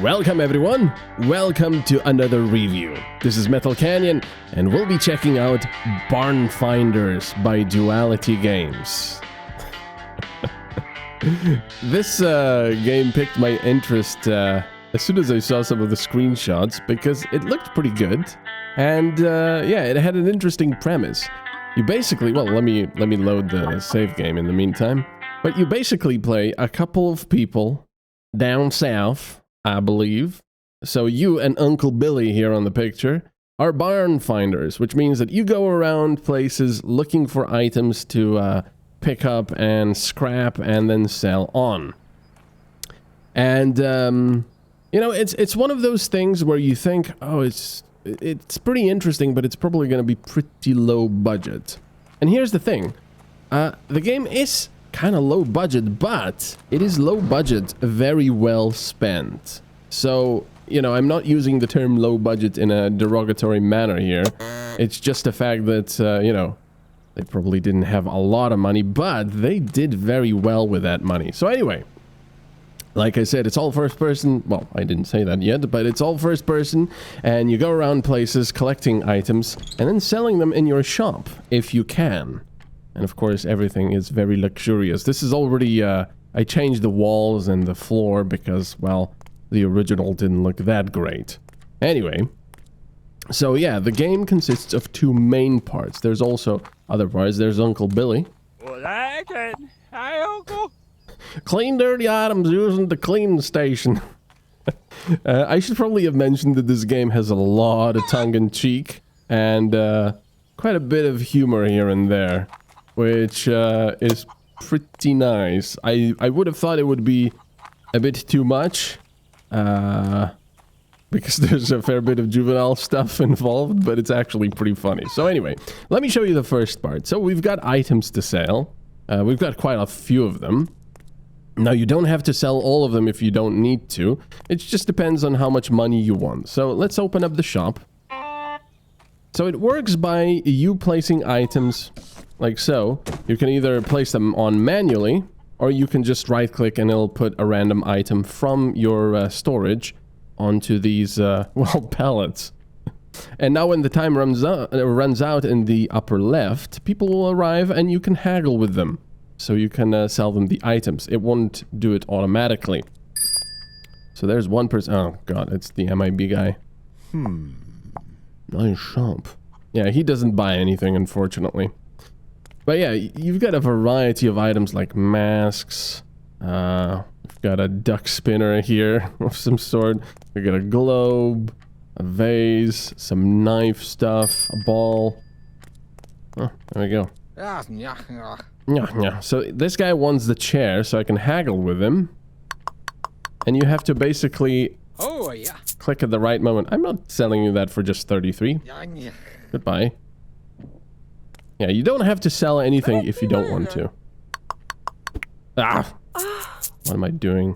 Welcome everyone, welcome to another review. This is MetalCanyon and we'll be checking out Barn Finders by Duality Games. This game picked my interest as soon as I saw some of the screenshots because it looked pretty good and yeah, it had an interesting premise. You basically, well, let me load the save game in the meantime, but you basically play a couple of people down south, I believe. So you and Uncle Billy here on the picture are barn finders, which means that you go around places looking for items to pick up and scrap and then sell on. And you know, it's one of those things where you think, oh, it's pretty interesting, but it's probably going to be pretty low budget. And here's the thing, the game is kind of low budget, but it is low budget very well spent. So, you know, I'm not using the term low budget in a derogatory manner here. It's just the fact that, you know, they probably didn't have a lot of money, but they did very well with that money. So anyway, like I said, it's all first person. Well, I didn't say that yet, but it's all first person, and you go around places collecting items and then selling them in your shop if you can. And of course, everything is very luxurious. This is already, I changed the walls and the floor because, well, the original didn't look that great. Anyway, so yeah, the game consists of two main parts. There's also other parts. There's Uncle Billy. Well, I can. Hi, Uncle. Clean dirty items using the cleaning station. I should probably have mentioned that this game has a lot of tongue-in-cheek and quite a bit of humor here and there, which is pretty nice. I would have thought it would be a bit too much, because there's a fair bit of juvenile stuff involved, but it's actually pretty funny. So anyway, let me show you the first part. So we've got items to sell. We've got quite a few of them. Now, you don't have to sell all of them if you don't need to. It just depends on how much money you want. So let's open up the shop. So it works by you placing items like so. You can either place them on manually, or you can just right-click and it'll put a random item from your storage onto these, well, pallets. And now when the time runs out in the upper left, people will arrive and you can haggle with them. So you can sell them the items. It won't do it automatically. So there's one person. Oh, God, it's the MIB guy. Nice shop. Yeah, he doesn't buy anything, unfortunately. But yeah, you've got a variety of items like masks. We've got a duck spinner here of some sort. We've got a globe, a vase, some knife stuff, a ball. Oh, there we go. Yeah. So this guy wants the chair, so I can haggle with him. And you have to basically click at the right moment. I'm not selling you that for just 33. Goodbye. Yeah, you don't have to sell anything if you don't want to. Ah! What am I doing?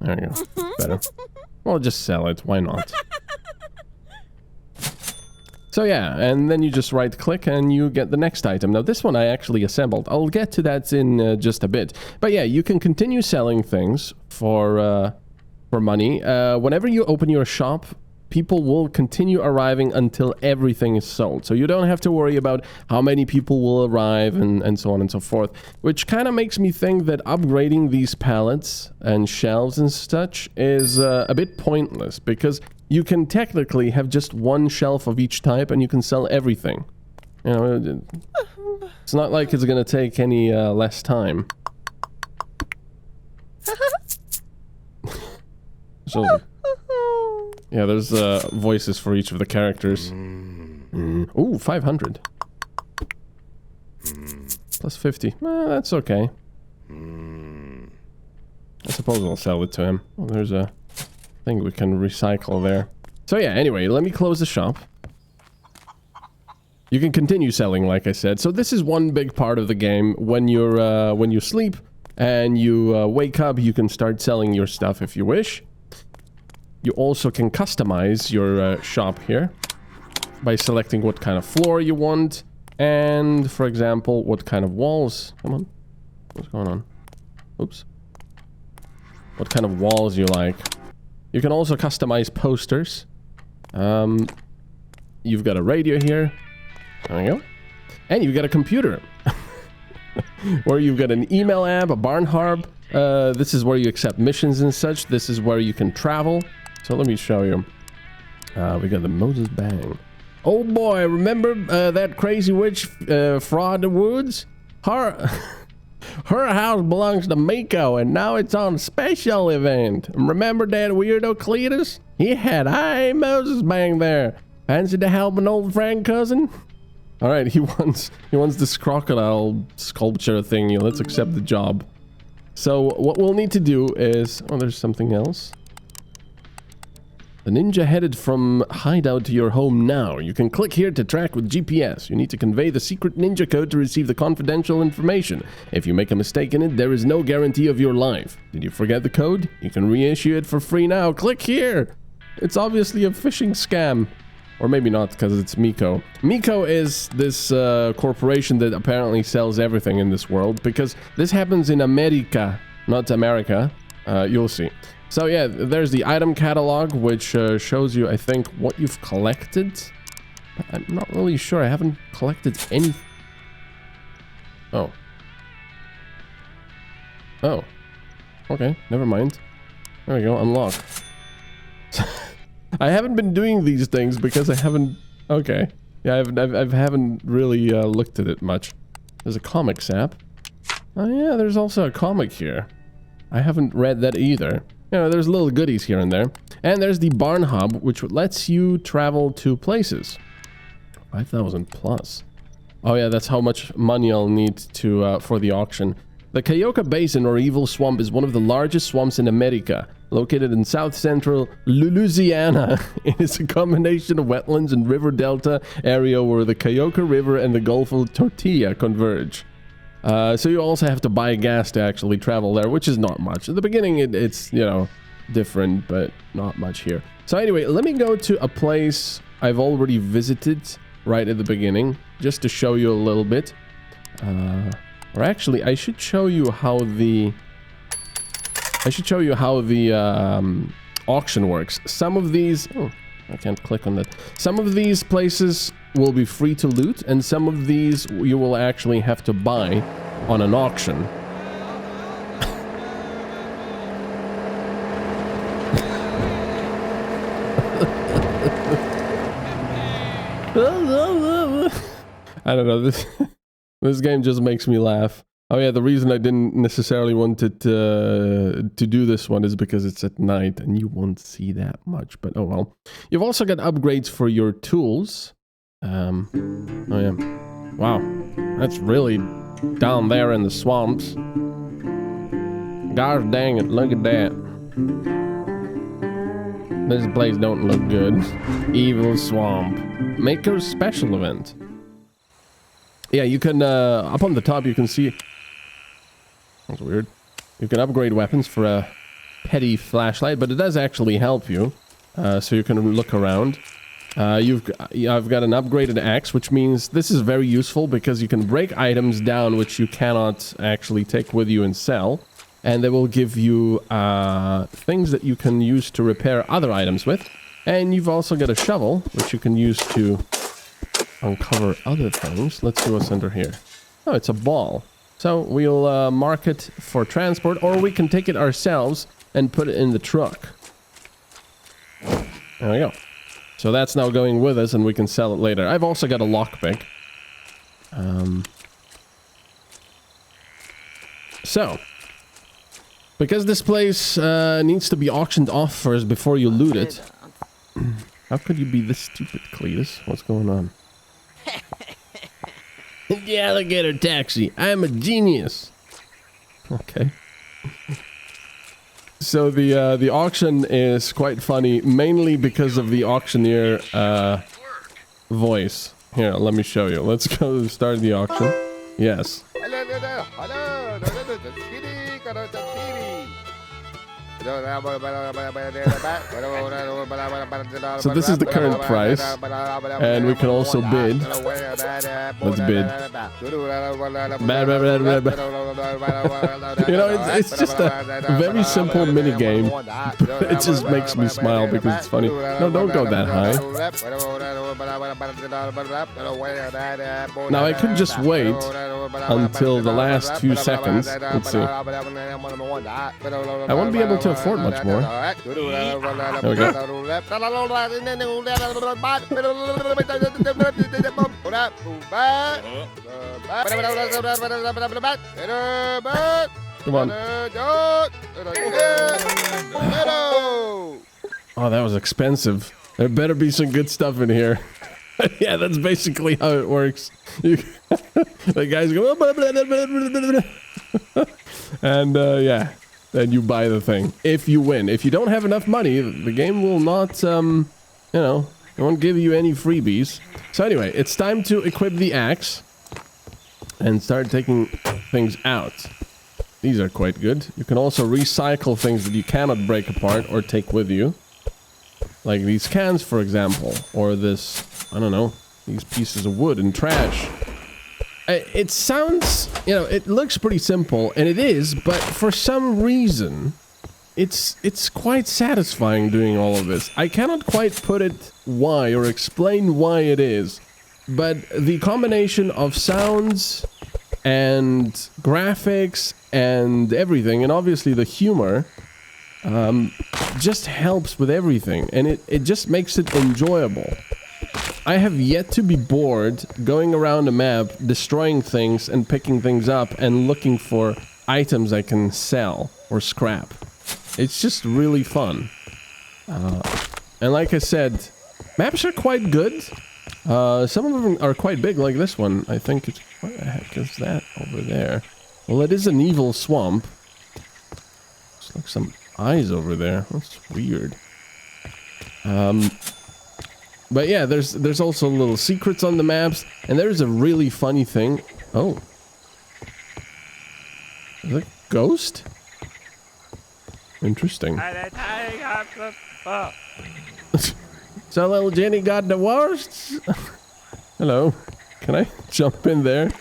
There we go. Better. Well, just sell it. Why not? So yeah, and then you just right-click and you get the next item. Now this one I actually assembled. I'll get to that in just a bit. But yeah, you can continue selling things for money. Whenever you open your shop, people will continue arriving until everything is sold. So you don't have to worry about how many people will arrive and so on and so forth. Which kind of makes me think that upgrading these pallets and shelves and such is a bit pointless. Because you can technically have just one shelf of each type and you can sell everything. You know, it's not like it's going to take any less time. So, yeah, there's voices for each of the characters. Ooh, 500. Plus 50. That's okay. I suppose I'll sell it to him. Oh, there's a thing we can recycle there. So yeah, anyway, let me close the shop. You can continue selling, like I said. So this is one big part of the game. When you sleep and you wake up, you can start selling your stuff if you wish. You also can customize your shop here by selecting what kind of floor you want and, for example, what kind of walls. Come on. What's going on? Oops. what kind of walls you like. You can also customize posters. You've got a radio here. There we go. And you've got a computer. Where you've got an email app, a barn harp. This is where you accept missions and such. This is where you can travel. So let me show you. We got the Moses Bang. Oh boy, remember that crazy witch fraud the woods? Her house belongs to Miko, and now it's on a special event. Remember that weirdo Cletus? He had Moses Bang there. Fancy to help an old friend, cousin? All right, he wants this crocodile sculpture thing. Let's accept the job. So what we'll need to do is... Oh, there's something else. The ninja headed from hideout to your home now. You can click here to track with GPS. You need to convey the secret ninja code to receive the confidential information. If you make a mistake in it, there is no guarantee of your life. Did you forget the code? You can reissue it for free now. Click here. It's obviously a phishing scam. Or maybe not, because it's Miko. Miko is this corporation that apparently sells everything in this world, because this happens in America, not America. You'll see. So yeah, there's the item catalog, which shows you, I think, what you've collected. But I'm not really sure. I haven't collected any... Oh. Oh. Okay, never mind. There we go, unlock. I haven't been doing these things because I haven't... Okay. Yeah, I haven't really looked at it much. There's a comics app. Oh yeah, there's also a comic here. I haven't read that either. You know, there's little goodies here and there. And there's the Barn Hub, which lets you travel to places. 5,000 plus. Oh yeah, that's how much money I'll need to for the auction. The Cayoca Basin, or Evil Swamp, is one of the largest swamps in America. Located in south-central Louisiana, it is a combination of wetlands and river delta area where the Cayoca River and the Gulf of Tortilla converge. So you also have to buy gas to actually travel there, which is not much. At the beginning, it's, you know, different, but not much here. So anyway, let me go to a place I've already visited right at the beginning, just to show you a little bit. Or actually, I should show you how the... auction works. Some of these... Oh, I can't click on that. Some of these places will be free to loot, and some of these you will actually have to buy on an auction. I don't know, this game just makes me laugh. Oh yeah, the reason I didn't necessarily want it to do this one is because it's at night and you won't see that much, but oh well. You've also got upgrades for your tools. Oh yeah. Wow, that's really down there in the swamps. Gosh dang it, look at that. This place don't look good. Evil Swamp. Maker's special event. Yeah, you can, up on the top you can see... That's weird. You can upgrade weapons for a petty flashlight, but it does actually help you. So you can look around. I've got an upgraded axe, which means this is very useful because you can break items down which you cannot actually take with you and sell. And they will give you things that you can use to repair other items with. And you've also got a shovel, which you can use to uncover other things. Let's see what's under here. Oh, it's a ball. So we'll mark it for transport, or we can take it ourselves and put it in the truck. There we go. So that's now going with us, and we can sell it later. I've also got a lockpick. So, because this place needs to be auctioned off first before you loot it. How could you be this stupid, Cletus? What's going on? The alligator taxi. I'm a genius. Okay. So the auction is quite funny, mainly because of the auctioneer voice. Here, let me show you. Let's go start the auction. Yes. So this is the current price, and we can also bid. Let's bid. You know, it's just a very simple mini game. It just makes me smile because it's funny. No, don't go that high. Now I could just wait until the last 2 seconds. Let's see. I won't be able to afford much more. There we go. Come on. Oh, that was expensive. There better be some good stuff in here. Yeah, that's basically how it works. The guys go, and yeah, then you buy the thing. If you win. If you don't have enough money, the game will not, you know, it won't give you any freebies. So anyway, it's time to equip the axe and start taking things out. These are quite good. You can also recycle things that you cannot break apart or take with you. Like these cans, for example, or this, I don't know, these pieces of wood and trash. It sounds, you know, it looks pretty simple, and it is, but for some reason, it's quite satisfying doing all of this. I cannot quite put it why or explain why it is, but the combination of sounds and graphics and everything, and obviously the humor, just helps with everything, and it just makes it enjoyable. I have yet to be bored going around a map, destroying things and picking things up and looking for items I can sell or scrap. It's just really fun. And like I said, maps are quite good. Some of them are quite big, like this one. I think it's... What the heck is that over there? Well, it is an evil swamp. Looks like some eyes over there. That's weird. But yeah, there's also little secrets on the maps, and there's a really funny thing. Oh. Is that a ghost? Interesting. So little Jenny got divorced? Hello. Can I jump in there?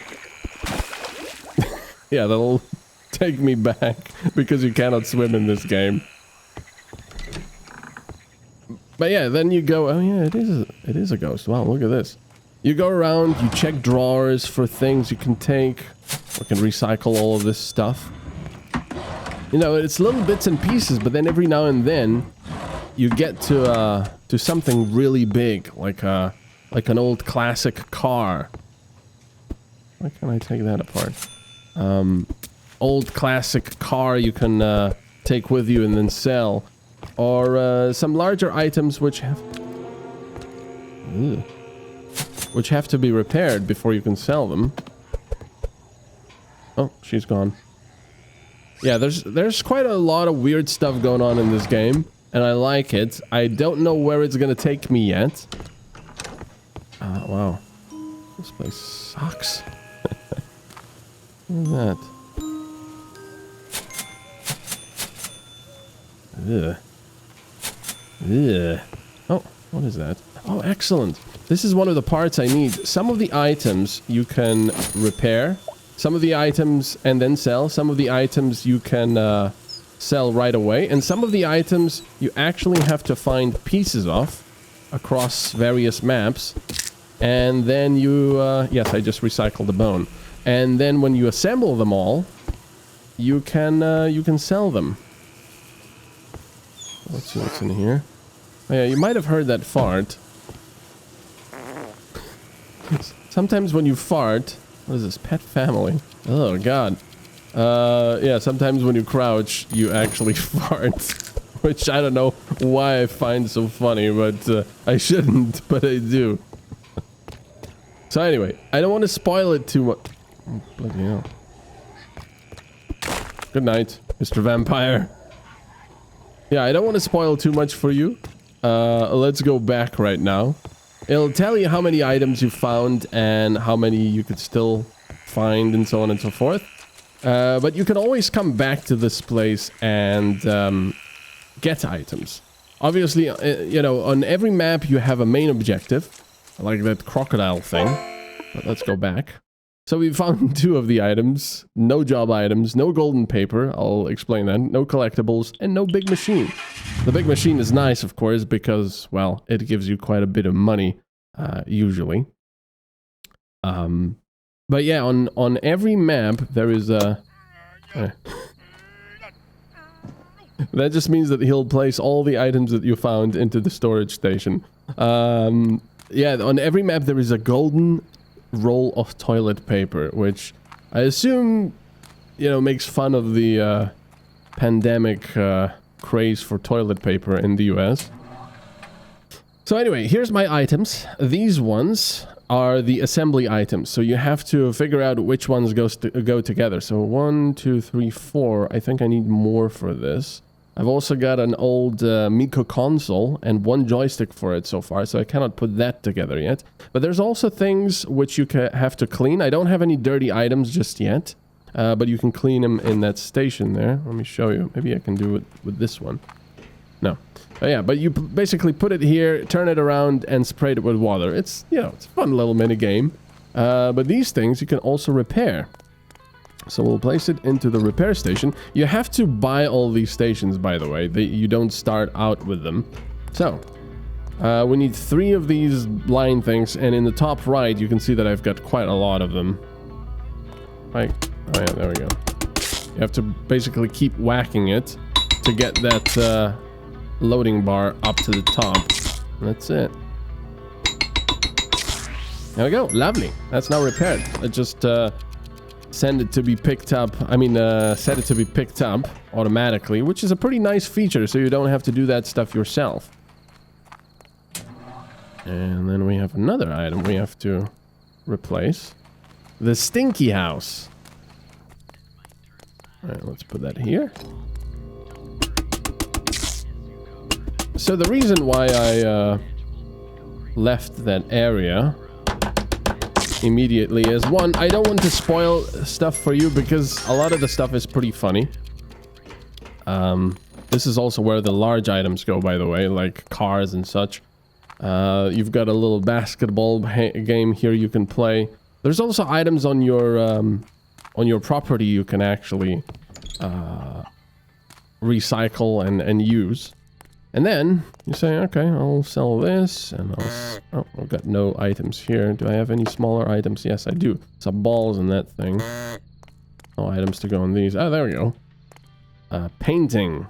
Yeah, that'll take me back because you cannot swim in this game. But yeah, then you go, oh yeah, it is a ghost. Wow, look at this. You go around, you check drawers for things you can take, or can recycle all of this stuff. You know, it's little bits and pieces, but then every now and then you get to something really big, like an old classic car. Why can't I take that apart? Old classic car you can take with you and then sell. Or some larger items which have to be repaired before you can sell them. Oh, she's gone. Yeah, there's quite a lot of weird stuff going on in this game, and I like it. I don't know where it's gonna take me yet. Wow. This place sucks. What is that? Ugh. Ugh. Oh, what is that? Oh, excellent. This is one of the parts I need. Some of the items you can repair. Some of the items and then sell. Some of the items you can sell right away. And some of the items you actually have to find pieces of across various maps. And then you... yes, I just recycled the bone. And then when you assemble them all, you can sell them. Let's see what's in here. Oh yeah, you might have heard that fart. Sometimes when you fart... What is this? Pet family. Oh, God. Yeah, sometimes when you crouch, you actually fart. Which I don't know why I find so funny, but I shouldn't, but I do. So anyway, I don't want to spoil it too much. Oh, bloody hell. Good night, Mr. Vampire. Yeah, I don't want to spoil too much for you. Let's go back right now. It'll tell you how many items you found and how many you could still find and so on and so forth. But you can always come back to this place and get items. Obviously, you know, on every map you have a main objective, like that crocodile thing. But let's go back. So we found 2 of the items, no job items, no golden paper, I'll explain that, no collectibles, and no big machine. The big machine is nice, of course, because, well, it gives you quite a bit of money, usually. But yeah, on every map, there is a... That just means that he'll place all the items that you found into the storage station. Yeah, on every map there is a golden roll of toilet paper, which I assume, you know, makes fun of the pandemic craze for toilet paper in the US. So anyway, here's my items. These ones are the assembly items, so you have to figure out which ones go together. So 1, 2, 3, 4. I think I need more for this. I've also got an old Miko console and 1 joystick for it so far, so I cannot put that together yet. But there's also things which you have to clean. I don't have any dirty items just yet, but you can clean them in that station there. Let me show you. Maybe I can do it with this one. No. Yeah, but you basically put it here, turn it around, and spray it with water. It's, you know, it's a fun little mini game. But these things you can also repair. So we'll place it into the repair station. You have to buy all these stations, by the way. You don't start out with them. So, we need 3 of these line things, and in the top right, you can see that I've got quite a lot of them. Like, oh yeah, there we go. You have to basically keep whacking it to get that loading bar up to the top. That's it. There we go. Lovely. That's now repaired. I just send it to be picked up. I mean, set it to be picked up automatically, which is a pretty nice feature, so you don't have to do that stuff yourself. And then we have another item we have to replace. The stinky house. Alright, let's put that here. So the reason why I left that area immediately is, 1, I don't want to spoil stuff for you because a lot of the stuff is pretty funny. This is also where the large items go, by the way, like cars and such. You've got a little basketball game here you can play. There's also items on your property you can actually recycle and use. And then you say, okay, I'll sell this, and oh, I've got no items here. Do I have any smaller items? Yes, I do. Some balls in that thing. No items to go on these. Oh, there we go. Painting.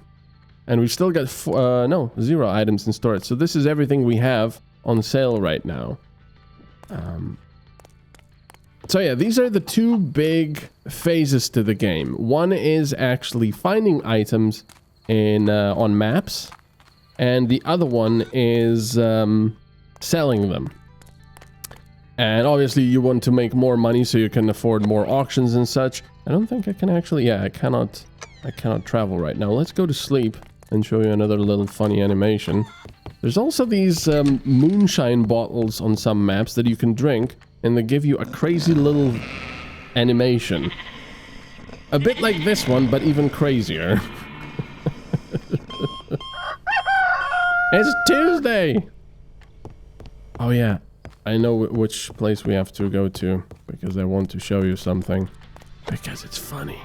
And we've still got 0 items in storage. So this is everything we have on sale right now. So yeah, these are the 2 big phases to the game. One is actually finding items in on maps. And the other one is selling them. And obviously you want to make more money so you can afford more auctions and such. I don't think I can actually... Yeah, I cannot travel right now. Let's go to sleep and show you another little funny animation. There's also these moonshine bottles on some maps that you can drink, and they give you a crazy little animation. A bit like this one, but even crazier. It's Tuesday! Oh yeah, I know which place we have to go to, because I want to show you something. Because it's funny.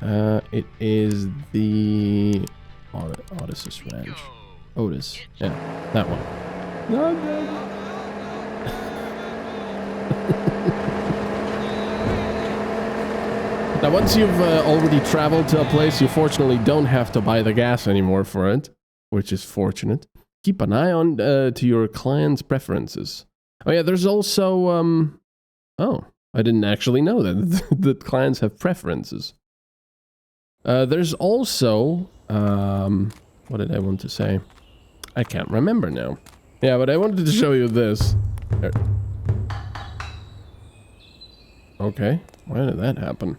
It is the... Otis Ranch. Otis. Yeah, that one. Now, once you've already traveled to a place, you fortunately don't have to buy the gas anymore for it, which is fortunate. Keep an eye on to your client's preferences. Oh yeah, there's also... Oh, I didn't actually know that, that clients have preferences. There's also... what did I want to say? I can't remember now. Yeah, but I wanted to show you this. There. Okay, why did that happen?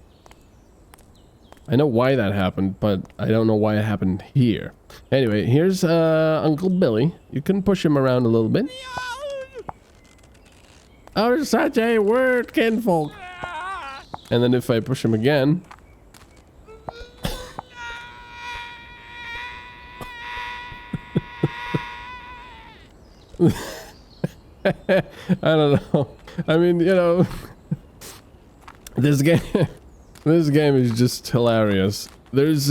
I know why that happened, but I don't know why it happened here. Anyway, here's Uncle Billy. You can push him around a little bit. Oh, such a word, kinfolk. And then if I push him again... I don't know. I mean, you know, this game is just hilarious. There's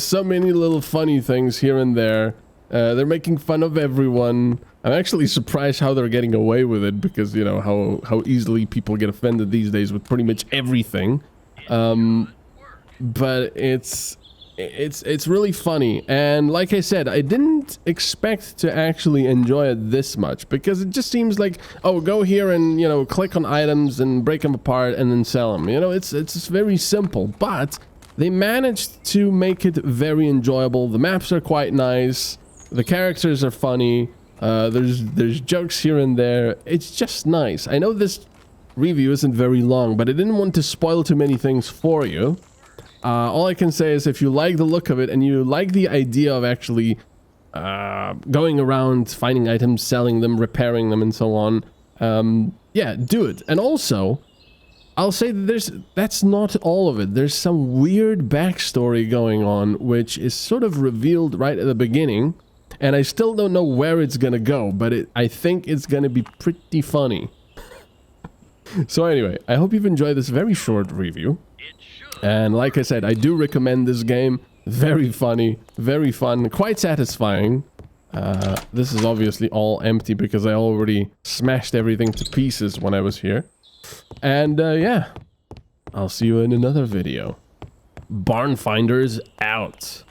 so many little funny things here and there. They're making fun of everyone. I'm actually surprised how they're getting away with it, because you know how easily people get offended these days with pretty much everything. But it's really funny, and like I said, I didn't expect to actually enjoy it this much, because it just seems like, oh, go here and, you know, click on items and break them apart and then sell them. You know, it's very simple, but they managed to make it very enjoyable. The maps are quite nice. The characters are funny. There's jokes here and there. It's just nice. I know this review isn't very long, but I didn't want to spoil too many things for you. All I can say is, if you like the look of it and you like the idea of actually going around finding items, selling them, repairing them, and so on, yeah, do it. And also, I'll say that that's not all of it. There's some weird backstory going on, which is sort of revealed right at the beginning, and I still don't know where it's gonna go, but I think it's gonna be pretty funny. So anyway, I hope you've enjoyed this very short review. And like I said, I do recommend this game. Very funny, very fun, quite satisfying. This is obviously all empty because I already smashed everything to pieces when I was here. And yeah, I'll see you in another video. Barn Finders out.